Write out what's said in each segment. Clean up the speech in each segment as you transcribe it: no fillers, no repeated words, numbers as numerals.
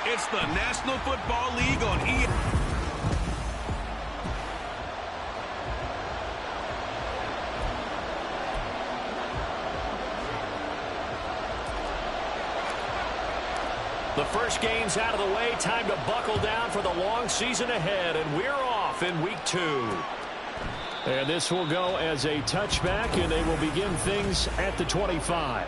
It's the National Football League on EA. The first game's out of the way. Time to buckle down for the long season ahead, and we're off in week 2. And this will go as a touchback, and they will begin things at the 25.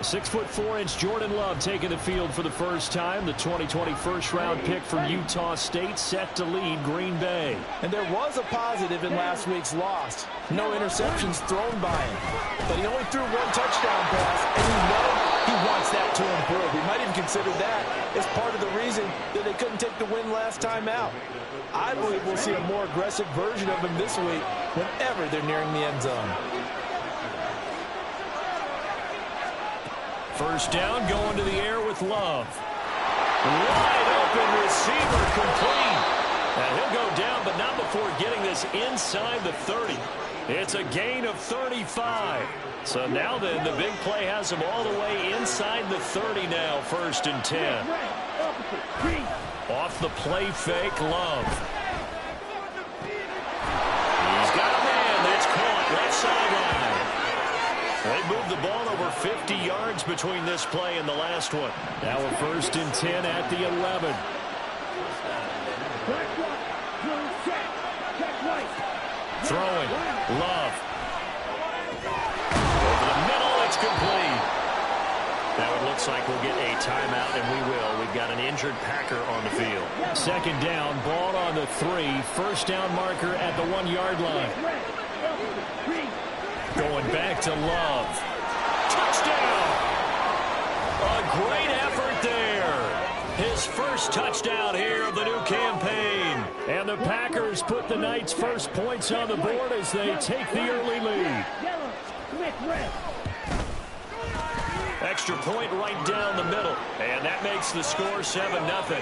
6'4" Jordan Love taking the field for the first time. The 2020 first-round pick from Utah State set to lead Green Bay. And there was a positive in last week's loss. No interceptions thrown by him. But he only threw 1 touchdown pass, and you know he wants that to improve. He might even consider that as part of the reason that they couldn't take the win last time out. I believe we'll see a more aggressive version of him this week whenever they're nearing the end zone. First down, going to the air with Love. Wide open receiver, complete. And he'll go down, but not before getting this inside the 30. It's a gain of 35. So now then, the big play has him all the way inside the 30 now, 1st and 10. Off the play fake, Love. He's got a man that's caught left sideline. They moved the ball over 50 yards between this play and the last one. Now a 1st and 10 at the 11. Throwing. Love. Over the middle, it's complete. Now it looks like we'll get a timeout, and we will. We've got an injured Packer on the field. 2nd down, ball on the 3. First down marker at the 1-yard line. Going back to Love. Touchdown! A great effort there. His first touchdown here of the new campaign. And the Packers put the Knights' first points on the board as they take the early lead. Extra point right down the middle. And that makes the score 7-0.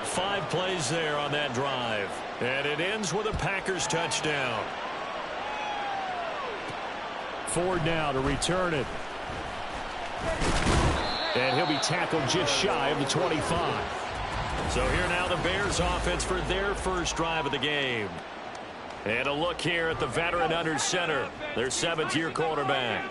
5 plays there on that drive. And it ends with a Packers touchdown. Ford now to return it. And he'll be tackled just shy of the 25. So here now the Bears offense for their first drive of the game. And a look here at the veteran under center, their 7th-year quarterback.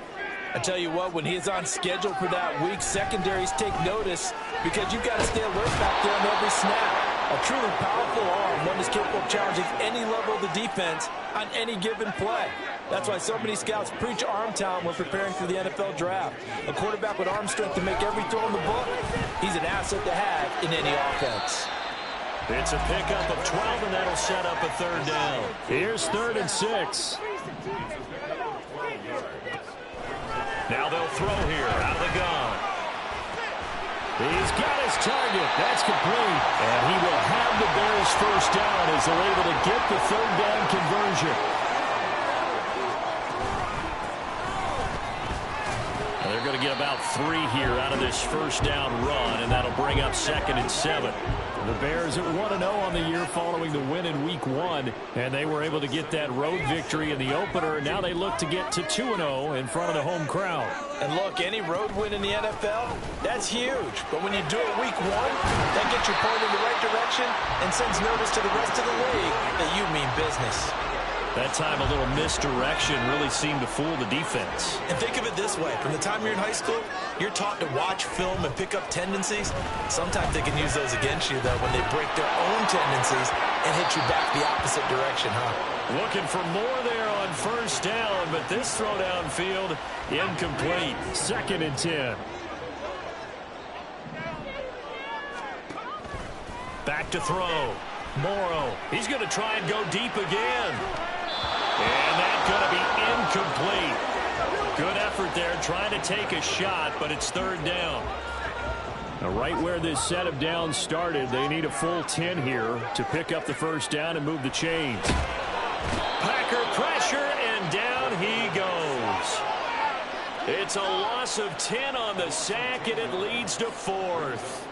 I tell you what, when he's on schedule for that week, secondaries take notice because you've got to stay alert back there on every snap. A truly powerful arm, one that's capable of challenging any level of the defense on any given play. That's why so many scouts preach arm talent when preparing for the NFL draft. A quarterback with arm strength to make every throw in the book, he's an asset to have in any offense. It's a pickup of 12, and that'll set up a 3rd down. Here's 3rd and 6. Now they'll throw here out of the gun. He's got his target. That's complete. And he will have the Bears first down as they're able to get the 3rd down conversion. And they're going to get about 3 here out of this first down run, and that'll bring up 2nd and 7. The Bears at 1-0 on the year following the win in Week 1, and they were able to get that road victory in the opener. Now they look to get to 2-0 in front of the home crowd. And look, any road win in the NFL, that's huge. But when you do it Week 1, that gets you pointed in the right direction and sends notice to the rest of the league that you mean business. That time a little misdirection really seemed to fool the defense. And think of it this way. From the time you're in high school, you're taught to watch film and pick up tendencies. Sometimes they can use those against you, though, when they break their own tendencies and hit you back the opposite direction, huh? Looking for more there on first down, but this throw downfield incomplete. 2nd and 10. Back to throw. Morrow. He's going to try and go deep again. And that's going to be incomplete. Good effort there trying to take a shot, but it's third down. Now, right where this set of downs started, they need a full 10 here to pick up the first down and move the chains. Packer pressure, and down he goes. It's a loss of 10 on the sack, and it leads to fourth.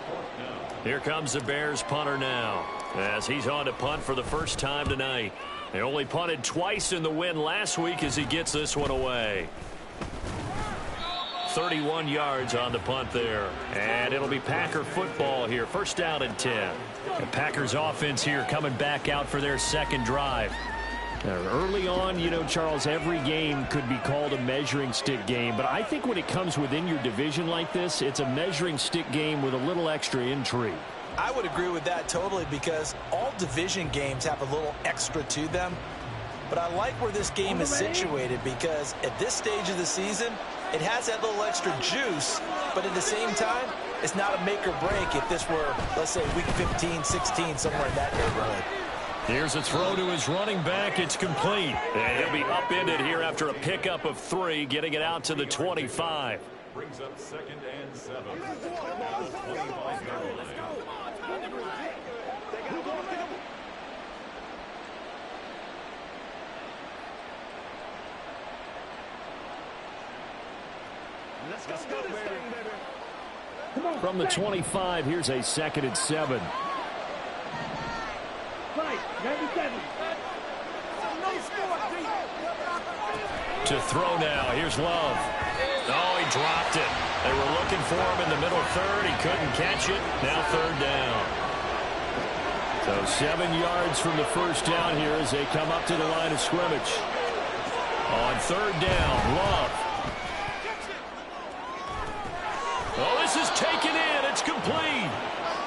Here comes the Bears punter now, as he's on to punt for the first time tonight. They only punted twice in the win last week as he gets this one away. 31 yards on the punt there. And it'll be Packer football here. First down and 10. The Packers offense here coming back out for their second drive. Early on, you know, Charles, every game could be called a measuring stick game. But I think when it comes within your division like this, it's a measuring stick game with a little extra intrigue. I would agree with that totally, because all division games have a little extra to them. But I like where this game is situated, because at this stage of the season, it has that little extra juice, but at the same time, it's not a make or break if this were, let's say, week 15, 16, somewhere in that neighborhood. Here's a throw to his running back. It's complete. And he'll be upended here after a pickup of 3, getting it out to the 25. Brings up 2nd and 7. Let's go, baby. From the 25, here's a 2nd and 7. To throw now. Here's Love. Oh, he dropped it. They were looking for him in the middle third. He couldn't catch it. Now third down. So 7 yards from the first down here as they come up to the line of scrimmage. On third down, Love. Oh, this is taken in. It's complete.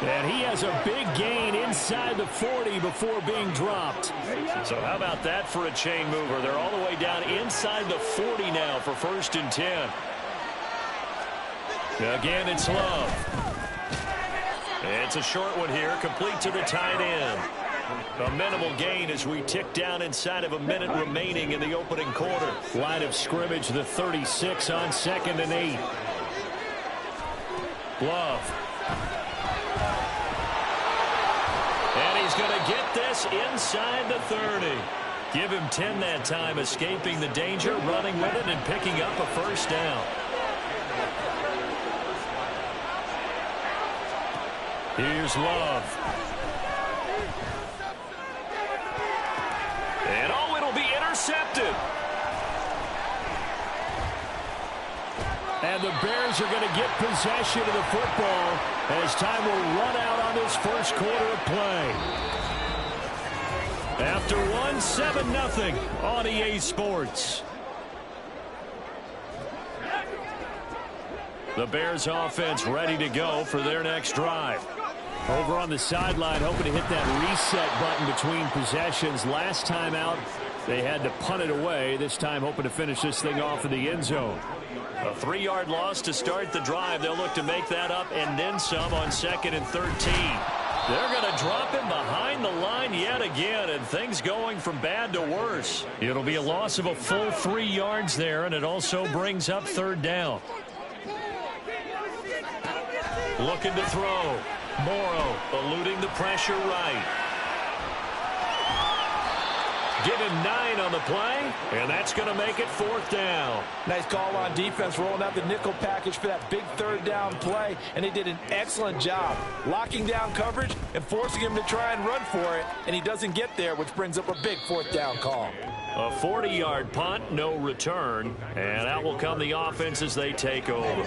And he has a big gain inside the 40 before being dropped. So how about that for a chain mover? They're all the way down inside the 40 now for 1st and 10. Again, it's Love. It's a short one here, complete to the tight end. A minimal gain as we tick down inside of a minute remaining in the opening quarter. Line of scrimmage, the 36 on 2nd and 8. Love. And he's going to get this inside the 30. Give him 10 that time, escaping the danger, running with it, and picking up a first down. Here's Love. And oh, it'll be intercepted. And the Bears are going to get possession of the football as time will run out on this first quarter of play. After 7-0 on EA Sports. The Bears offense ready to go for their next drive. Over on the sideline, hoping to hit that reset button between possessions. Last time out, they had to punt it away. This time, hoping to finish this thing off in the end zone. A 3-yard loss to start the drive. They'll look to make that up and then some on 2nd and 13. They're going to drop him behind the line yet again, and things going from bad to worse. It'll be a loss of a full 3 yards there, and it also brings up third down. Looking to throw. Morrow eluding the pressure right. Give him 9 on the play, and that's going to make it 4th down. Nice call on defense, rolling out the nickel package for that big third down play, and they did an excellent job locking down coverage and forcing him to try and run for it, and he doesn't get there, which brings up a big 4th down call. A 40-yard punt, no return, and out will come the offense as they take over.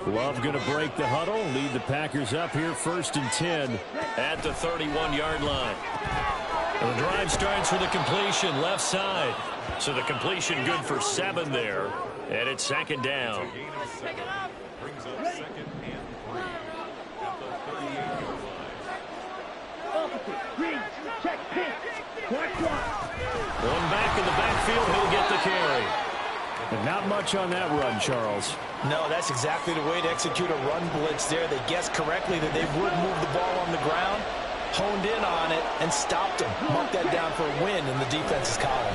Love going to break the huddle, lead the Packers up here 1st and 10 at the 31-yard line. And the drive starts with a completion left side. So the completion good for 7 there, and it's 2nd down. Brings up 2nd and 3 at the 38-yard line. One back in the backfield, he'll get the carry. And not much on that run, Charles. No, that's exactly the way to execute a run blitz there. They guessed correctly that they would move the ball on the ground, honed in on it, and stopped them. Mark that down for a win in the defense's column.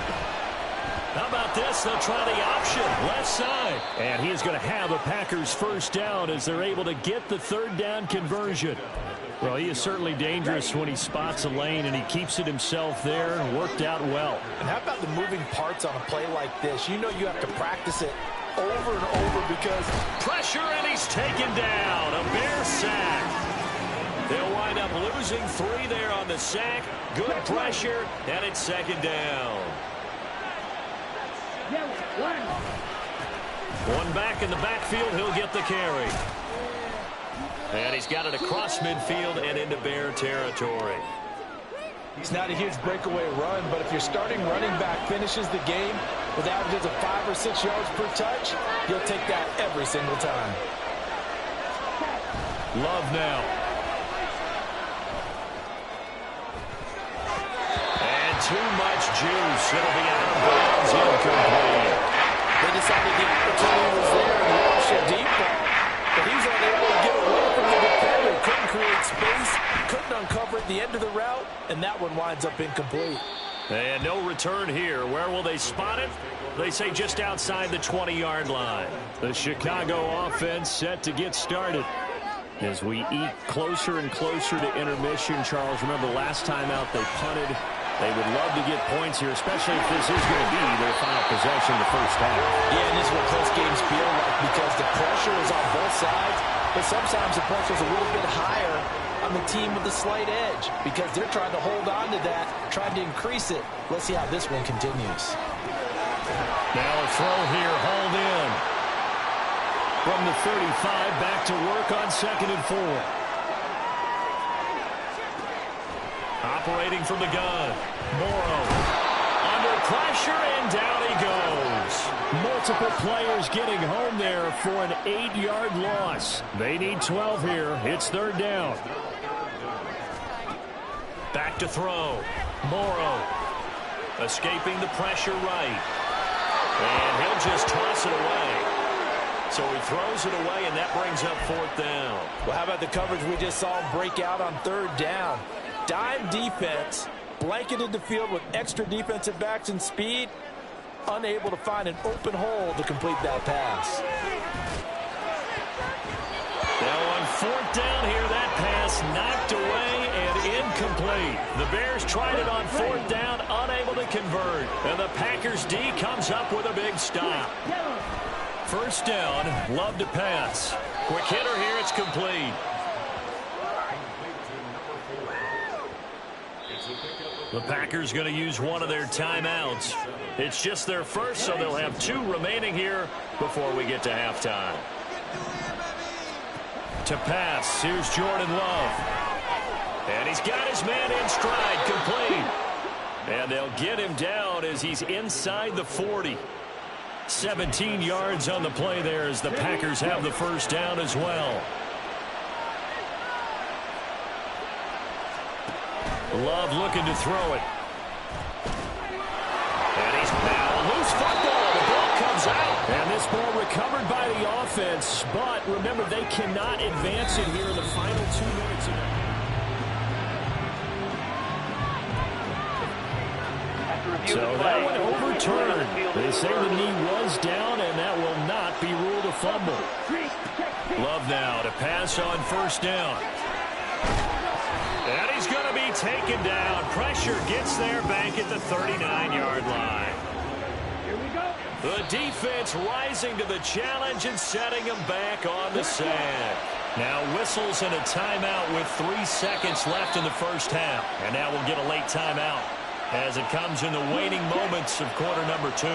How about this? They'll try the option, left side. And he is going to have a Packers first down as they're able to get the third down conversion. Well, he is certainly dangerous when he spots a lane, and he keeps it himself there and worked out well. And how about the moving parts on a play like this? You know you have to practice it over and over because pressure, and he's taken down. A Bear sack. They'll wind up losing 3 there on the sack. Good pressure, and it's second down. One back in the backfield, he'll get the carry. And he's got it across midfield and into Bear territory. It's not a huge breakaway run, but if your starting running back finishes the game with averages of 5 or 6 yards per touch, you'll take that every single time. Love now. And too much juice. It'll be out of bounds, incomplete. They decided the opportunity was there and launched a deep ball, but he was unable to get away from the defender. Couldn't create space, couldn't uncover at the end of the route, and that one winds up incomplete. And no return here. Where will they spot it? They say just outside the 20-yard line. The Chicago offense set to get started. As we eat closer and closer to intermission, Charles, remember last time out they punted. They would love to get points here, especially if this is going to be their final possession the first half. Yeah, and this is what close games feel like because the pressure is on both sides, but sometimes the pressure is a little bit higher on the team with the slight edge because they're trying to hold on to that, trying to increase it. Let's see how this one continues. Now a throw here, hauled in. From the 35, back to work on 2nd and 4. Operating from the gun. Morrow. Under pressure, and down he goes. Multiple players getting home there for an 8-yard loss. They need 12 here. It's 3rd down. Back to throw. Morrow. Escaping the pressure right. And he'll just toss it away. So he throws it away, and that brings up 4th down. Well, how about the coverage we just saw him break out on 3rd down? Dime defense, blanketed the field with extra defensive backs and speed, unable to find an open hole to complete that pass. Now on 4th down here, that pass knocked away and incomplete. The Bears tried it on 4th down, unable to convert. And the Packers D comes up with a big stop. 1st down, Love to pass. Quick hitter here, it's complete. The Packers going to use one of their timeouts. It's just their first, so they'll have 2 remaining here before we get to halftime. To pass, here's Jordan Love. And he's got his man in stride, complete. And they'll get him down as he's inside the 40. 17 yards on the play there as the Packers have the first down as well. Love looking to throw it. And he's now loose football. The ball comes out. And this ball recovered by the offense. But remember, they cannot advance it here in the final 2 minutes of it. So that one overturned. They say the knee was down, and that will not be ruled a fumble. Love now to pass on 1st down. And he's going to be taken down. Pressure gets there back at the 39-yard line. Here we go. The defense rising to the challenge and setting them back on the sand. Now whistles and a timeout with 3 seconds left in the first half. And now we'll get a late timeout as it comes in the waning moments of quarter number 2.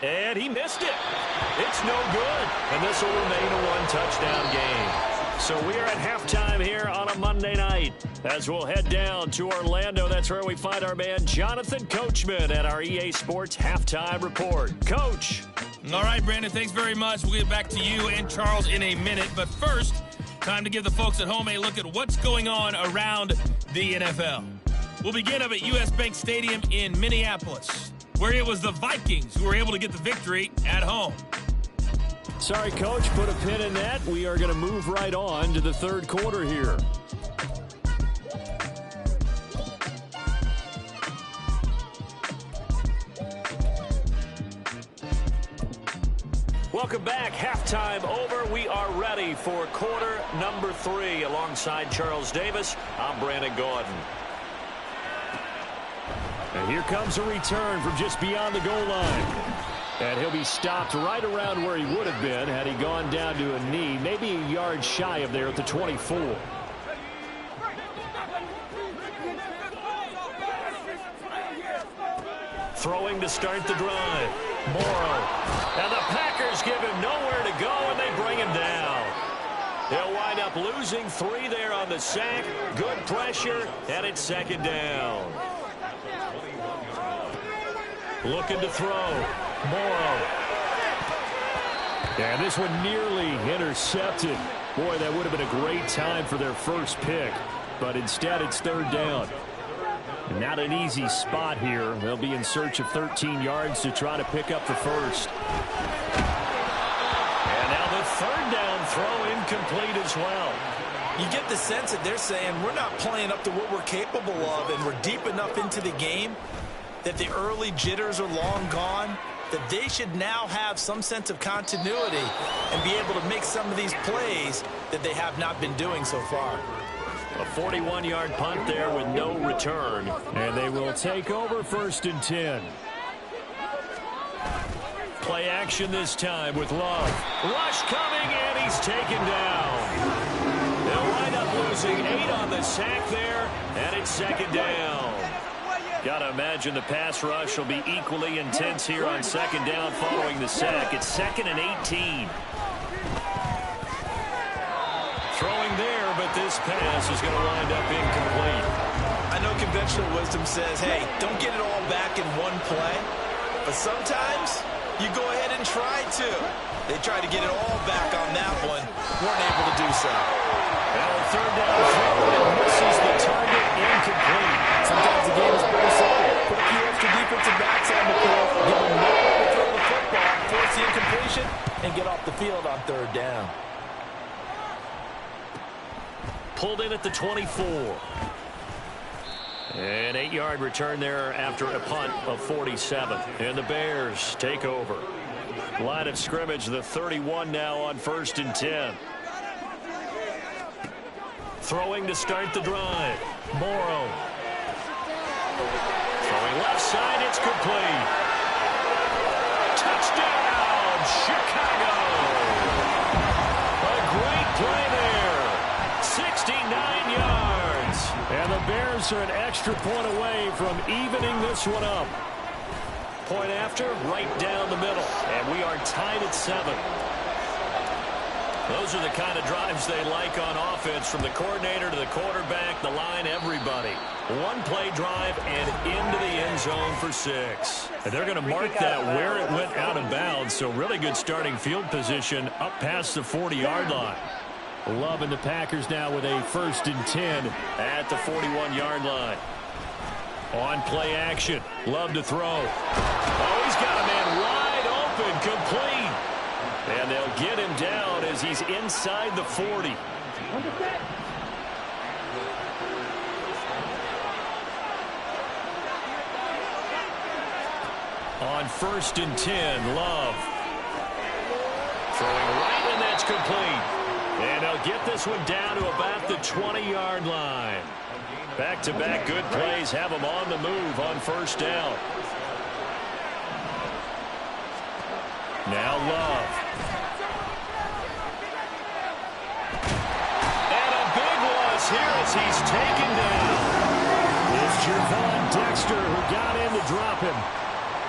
And he missed it. It's no good. And this will remain a 1-touchdown game. So we are at halftime here on a Monday night as we'll head down to Orlando. That's where we find our man Jonathan Coachman at our EA Sports Halftime Report. Coach. All right, Brandon, thanks very much. We'll get back to you and Charles in a minute. But first, time to give the folks at home a look at what's going on around the NFL. We'll begin up at U.S. Bank Stadium in Minneapolis, where it was the Vikings who were able to get the victory at home. Sorry, Coach, put a pin in that. We are going to move right on to the third quarter here. Welcome back. Halftime over. We are ready for quarter number 3. Alongside Charles Davis, I'm Brandon Gordon. And here comes a return from just beyond the goal line. And he'll be stopped right around where he would have been had he gone down to a knee, maybe a yard shy of there at the 24. Throwing to start the drive. Morrow. And the Packers give him nowhere to go, and they bring him down. He'll wind up losing 3 there on the sack. Good pressure, and it's second down. Looking to throw. Morrow. And this one nearly intercepted. Boy, that would have been a great time for their first pick. But instead, it's third down. Not an easy spot here. They'll be in search of 13 yards to try to pick up the first. And now the third down throw incomplete as well. You get the sense that they're saying we're not playing up to what we're capable of, and we're deep enough into the game that the early jitters are long gone, that they should now have some sense of continuity and be able to make some of these plays that they have not been doing so far. A 41-yard punt there with no return. And they will take over 1st and 10. Play action this time with Love. Rush coming, and he's taken down. They'll wind up losing 8 on the sack there, and it's second down. Got to imagine the pass rush will be equally intense here on second down following the sack. It's 2nd and 18. Throwing there, but this pass is going to wind up incomplete. I know conventional wisdom says, hey, don't get it all back in one play. But sometimes you go ahead and try to. They tried to get it all back on that one. Weren't able to do so. And a third down throw, and misses the target, incomplete. Sometimes the game is pretty simple. Put a few extra defensive backs on the field, give them nowhere to throw the football, force the incompletion, and get off the field on third down. Pulled in at the 24. An 8-yard return there after a punt of 47. And the Bears take over. Line of scrimmage, the 31 now on 1st and 10. Throwing to start the drive. Morrow. Throwing left side, it's complete. Touchdown, Chicago. A great play there. 69 yards. And the Bears are an extra point away from evening this one up. Point after, right down the middle. And we are tied at 7. Those are the kind of drives they like on offense, from the coordinator to the quarterback, the line, everybody. One-play drive and into the end zone for 6. And they're going to mark that where it went out of bounds, so really good starting field position up past the 40-yard line. Love and the Packers now with a 1st and 10 at the 41-yard line. On play action, Love to throw. Oh, he's got a man wide open, complete. And they'll get him down as he's inside the 40. On 1st and 10, Love. Throwing right, and that's complete. And they'll get this one down to about the 20-yard line. Back-to-back good plays have them on the move on 1st down. Now Love. And a big loss here as he's taken down. It's Gervon Dexter who got in to drop him.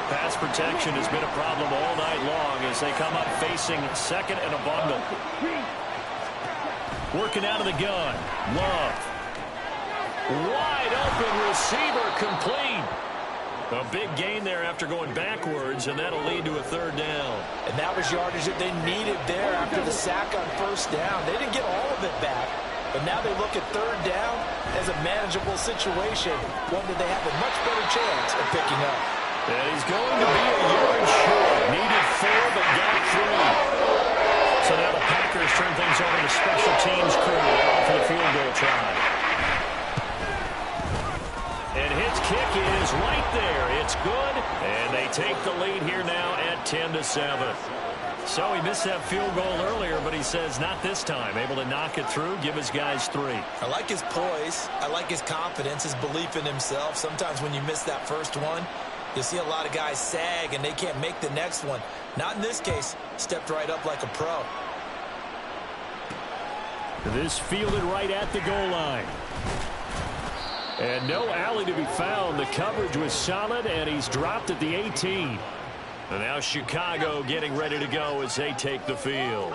Pass protection has been a problem all night long as they come up facing 2nd and a bundle. Working out of the gun. Love. Wide open receiver, complete. A big gain there after going backwards, and that'll lead to a 3rd down. And that was yardage that they needed there after the sack on 1st down. They didn't get all of it back, But now they look at third down as a manageable situation, one that they have a much better chance of picking up. And he's going to be a yard short. Needed 4, but got 3. So now the Packers turn things over to special teams crew for the field goal try. And his kick is right there. It's good, and they take the lead here now at 10-7. So he missed that field goal earlier, but he says not this time. Able to knock it through, give his guys 3. I like his poise. I like his confidence, his belief in himself. Sometimes when you miss that first one, you see a lot of guys sag and they can't make the next one. Not in this case. Stepped right up like a pro. This fielded right at the goal line. And no alley to be found. The coverage was solid, and he's dropped at the 18. And now Chicago getting ready to go as they take the field.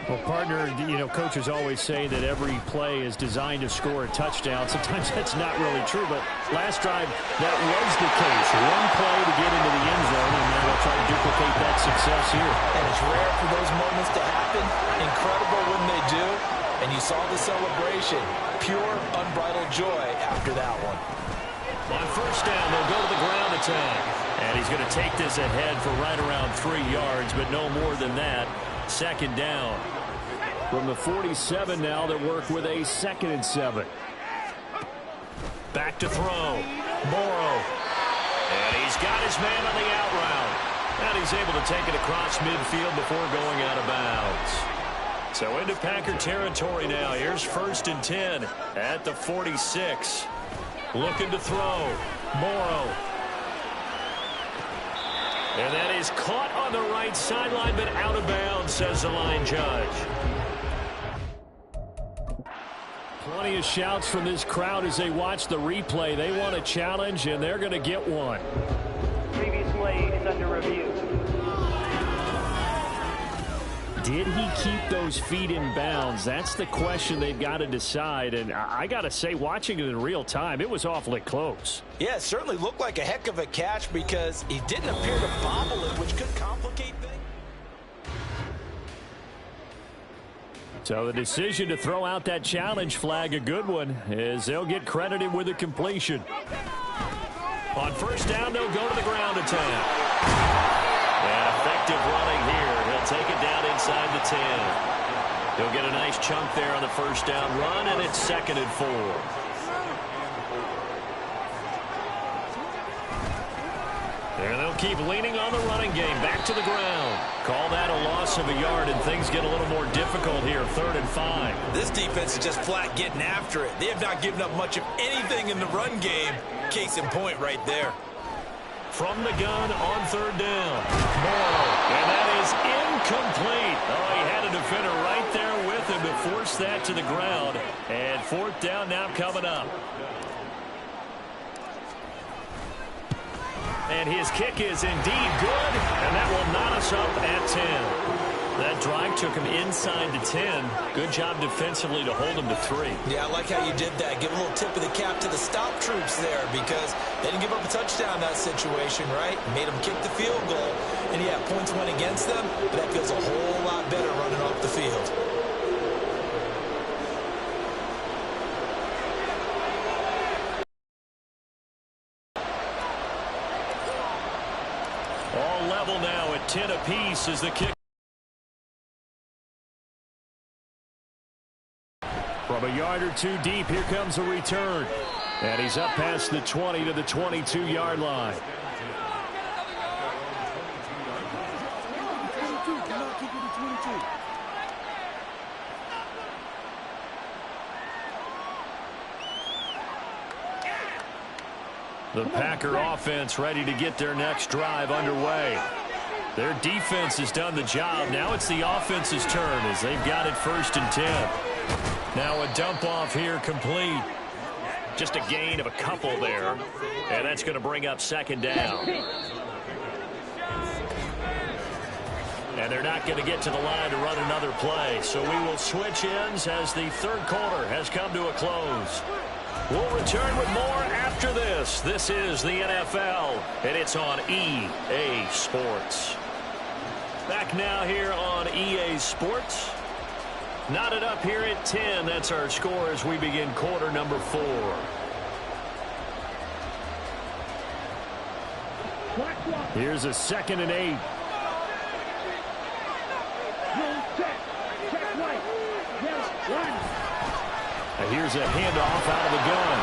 Well, partner, coaches always say that every play is designed to score a touchdown. Sometimes that's not really true, but last drive, that was the case. One play to get into the end zone, and now they'll try to duplicate that success here. And it's rare for those moments to happen. Incredible when they do. And you saw the celebration. Pure, unbridled joy after that one. On first down, they'll go to the ground attack. And he's going to take this ahead for right around 3 yards, but no more than that. Second down. From the 47 now, they work with a 2nd and 7. Back to throw. Morrow. And he's got his man on the out route. And he's able to take it across midfield before going out of bounds. So into Packer territory now. Here's 1st and 10 at the 46. Looking to throw. Morrow. And that is caught on the right sideline, but out of bounds, says the line judge. Plenty of shouts from this crowd as they watch the replay. They want a challenge, and they're going to get one. Previous play is under review. Did he keep those feet in bounds? That's the question they've got to decide. And I got to say, watching it in real time, it was awfully close. Yeah, it certainly looked like a heck of a catch because he didn't appear to bobble it, which could complicate things. So the decision to throw out that challenge flag, a good one, as they'll get credited with a completion. On first down, they'll go to the ground attack. And effective running here. He'll take it down inside the 10. He'll get a nice chunk there on the first down run, and it's 2nd and 4. And they'll keep leaning on the running game. Back to the ground. Call that a loss of a yard, and things get a little more difficult here. 3rd and 5. This defense is just flat getting after it. They have not given up much of anything in the run game. Case in point right there. From the gun on 3rd down. Morrow. And that is incomplete. Oh, he had a defender right there with him to force that to the ground. And 4th down now coming up. And his kick is indeed good. And that will knot us up at 10. That drive took him inside the 10. Good job defensively to hold him to 3. Yeah, I like how you did that. Give a little tip of the cap to the stop troops there because they didn't give up a touchdown in that situation, right? Made them kick the field goal. And yeah, points went against them, but that feels a whole lot better running off the field. All level now at 10 apiece as the kick. From a yard or two deep, here comes a return. And he's up past the 20 to the 22-yard line. The Packer offense ready to get their next drive underway. Their defense has done the job. Now it's the offense's turn as they've got it 1st and 10. Now a dump off here complete. Just a gain of a couple there. And that's going to bring up 2nd down. And they're not going to get to the line to run another play. So we will switch ends as the 3rd quarter has come to a close. We'll return with more after this. This is the NFL, and it's on EA Sports. Back now here on EA Sports. Knotted up here at 10. That's our score as we begin quarter number 4. Here's a 2nd and 8. Here's a handoff out of the gun.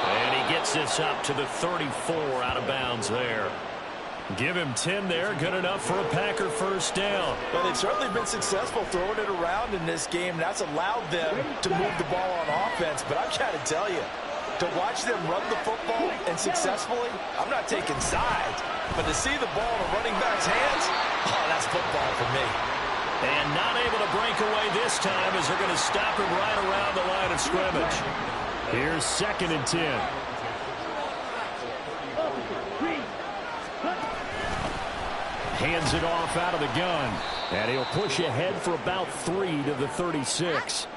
And he gets this up to the 34 out of bounds there. Give him 10 there. Good enough for a Packer first down. Well, they've certainly been successful throwing it around in this game. That's allowed them to move the ball on offense. But I've got to tell you, to watch them run the football and successfully, I'm not taking sides. But to see the ball in a running back's hands, oh, that's football for me. And not able to break away this time as they're going to stop him right around the line of scrimmage. Here's 2nd and 10. Hands it off out of the gun. And he'll push ahead for about 3 to the 36.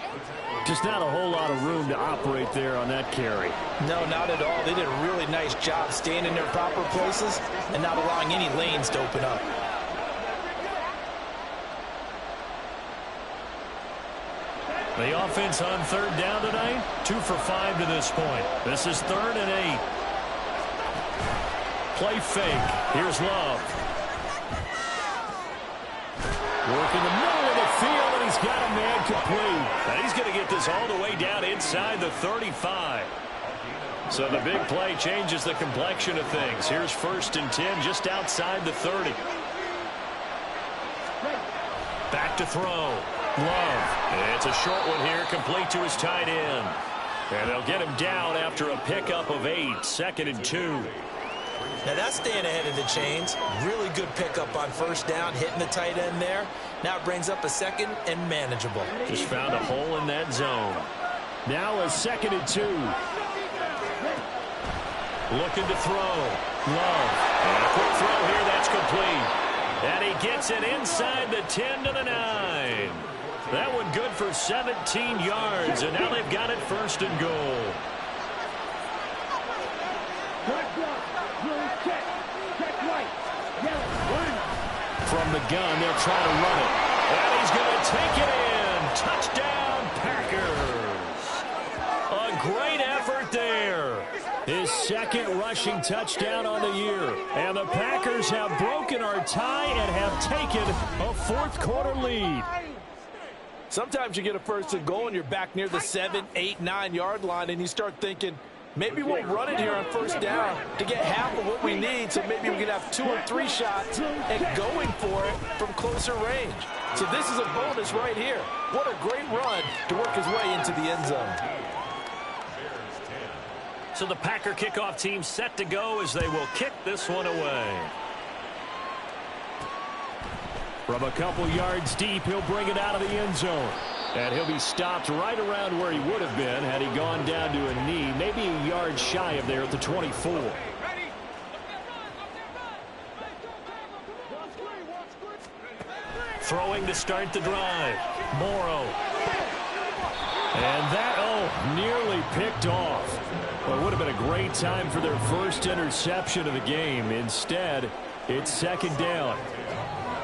Just not a whole lot of room to operate there on that carry. No, not at all. They did a really nice job staying in their proper places and not allowing any lanes to open up. The offense on 3rd down tonight, 2 for 5 to this point. This is 3rd and 8. Play fake. Here's Love. Working the middle of the field, and he's got a man complete. And he's going to get this all the way down inside the 35. So the big play changes the complexion of things. Here's 1st and 10 just outside the 30. Back to throw. Love. It's a short one here, complete to his tight end. And they'll get him down after a pickup of 8, 2nd and 2. Now that's staying ahead of the chains. Really good pickup on 1st down, hitting the tight end there. Now it brings up a 2nd and manageable. Just found a hole in that zone. Now a 2nd and 2. Looking to throw. Love. And a quick throw here, that's complete. And he gets it inside the 10 to the 9. That one good for 17 yards, and now they've got it 1st and goal. From the gun, they'll try to run it. And he's going to take it in. Touchdown, Packers. A great effort there. His 2nd rushing touchdown on the year. And the Packers have broken our tie and have taken a 4th quarter lead. Sometimes you get a 1st and goal and you're back near the 7, 8, 9 yard line and you start thinking, maybe we'll run it here on 1st down to get half of what we need, so maybe we can have 2 or 3 shots and going for it from closer range. So this is a bonus right here. What a great run to work his way into the end zone. So the Packer kickoff team set to go as they will kick this one away. From a couple yards deep, he'll bring it out of the end zone. And he'll be stopped right around where he would have been had he gone down to a knee, maybe a yard shy of there at the 24. Throwing to start the drive. Morrow. And that, nearly picked off. Well, it would have been a great time for their first interception of the game. Instead, it's 2nd down.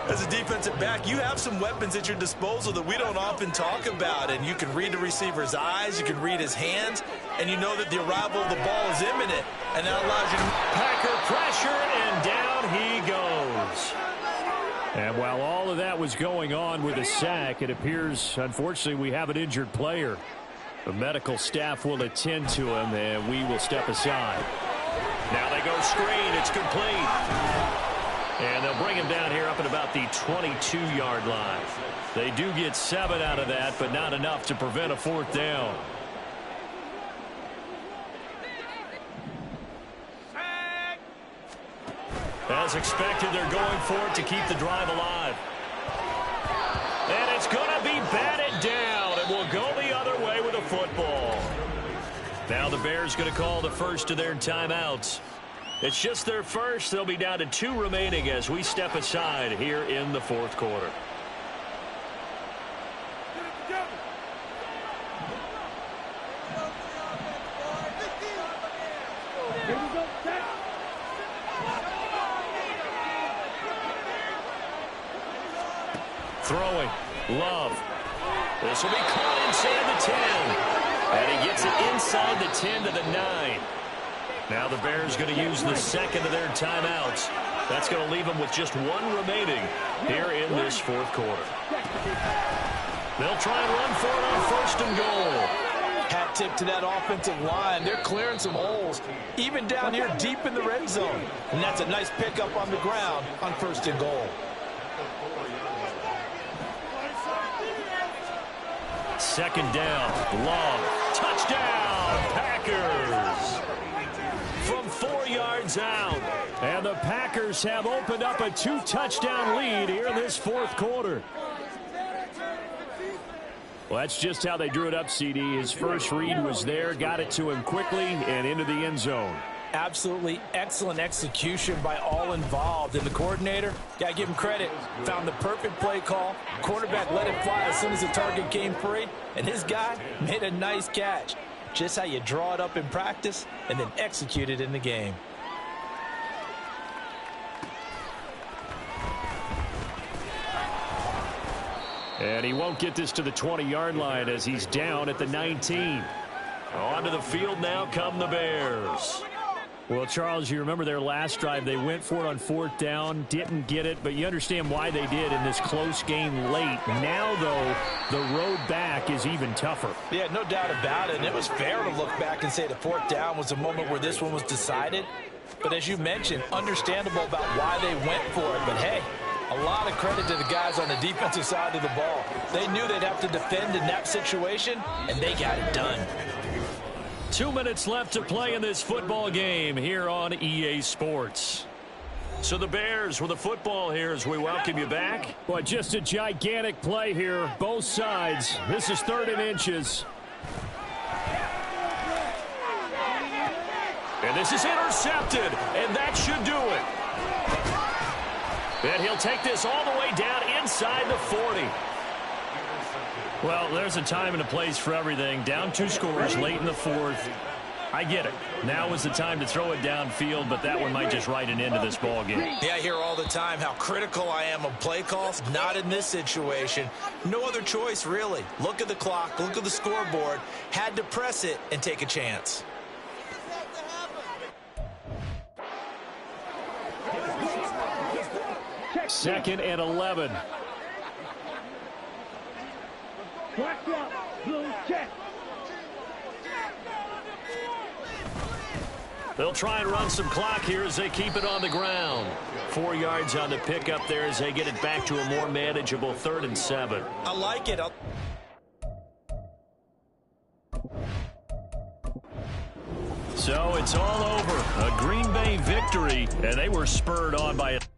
As a defensive back, you have some weapons at your disposal that we don't often talk about. And you can read the receiver's eyes, you can read his hands, and you know that the arrival of the ball is imminent. And that allows you to... Packer pressure, and down he goes. And while all of that was going on with a sack, it appears, unfortunately, we have an injured player. The medical staff will attend to him, and we will step aside. Now they go screen. It's complete. And they'll bring him down here up at about the 22-yard line. They do get 7 out of that, but not enough to prevent a 4th down. As expected, they're going for it to keep the drive alive. And it's going to be batted down, and will go the other way with a football. Now the Bears going to call the first of their timeouts. It's just their first. They'll be down to 2 remaining as we step aside here in the 4th quarter. Throwing. Love. This will be caught inside the 10. And he gets it inside the 10 to the 9. Now the Bears going to use the second of their timeouts. That's going to leave them with just one remaining here in this fourth quarter. They'll try and run for it on first and goal. Hat tip to that offensive line. They're clearing some holes, even down here deep in the red zone. And that's a nice pickup on the ground on first and goal. Second down. Long. Touchdown, Packers. From 4 yards out. And the Packers have opened up a 2-touchdown lead here in this fourth quarter. Well, that's just how they drew it up, CD. His first read was there, got it to him quickly, and into the end zone. Absolutely excellent execution by all involved. And the coordinator, got to give him credit, found the perfect play call. Quarterback let it fly as soon as the target came free, and his guy made a nice catch. Just how you draw it up in practice and then execute it in the game. And he won't get this to the 20-yard line as he's down at the 19. Onto the field now come the Bears. Well, Charles, you remember their last drive. They went for it on fourth down, didn't get it, but you understand why they did in this close game late. Now, though, the road back is even tougher. Yeah, no doubt about it. And it was fair to look back and say the fourth down was the moment where this one was decided. But as you mentioned, understandable about why they went for it. But, hey, a lot of credit to the guys on the defensive side of the ball. They knew they'd have to defend in that situation, and they got it done. 2 minutes left to play in this football game here on EA Sports. So the Bears with the football here as we welcome you back. Boy, just a gigantic play here, both sides. This is 3rd and inches. And this is intercepted, and that should do it. And he'll take this all the way down inside the 40. Well, there's a time and a place for everything. Down 2 scores late in the fourth. I get it. Now is the time to throw it downfield, but that one might just write an end to this ball game. Yeah, I hear all the time how critical I am of play calls. Not in this situation. No other choice, really. Look at the clock. Look at the scoreboard. Had to press it and take a chance. Second and 11. They'll try and run some clock here as they keep it on the ground. 4 yards on the pickup there as they get it back to a more manageable 3rd and 7. I like it. So it's all over. A Green Bay victory, and they were spurred on by it.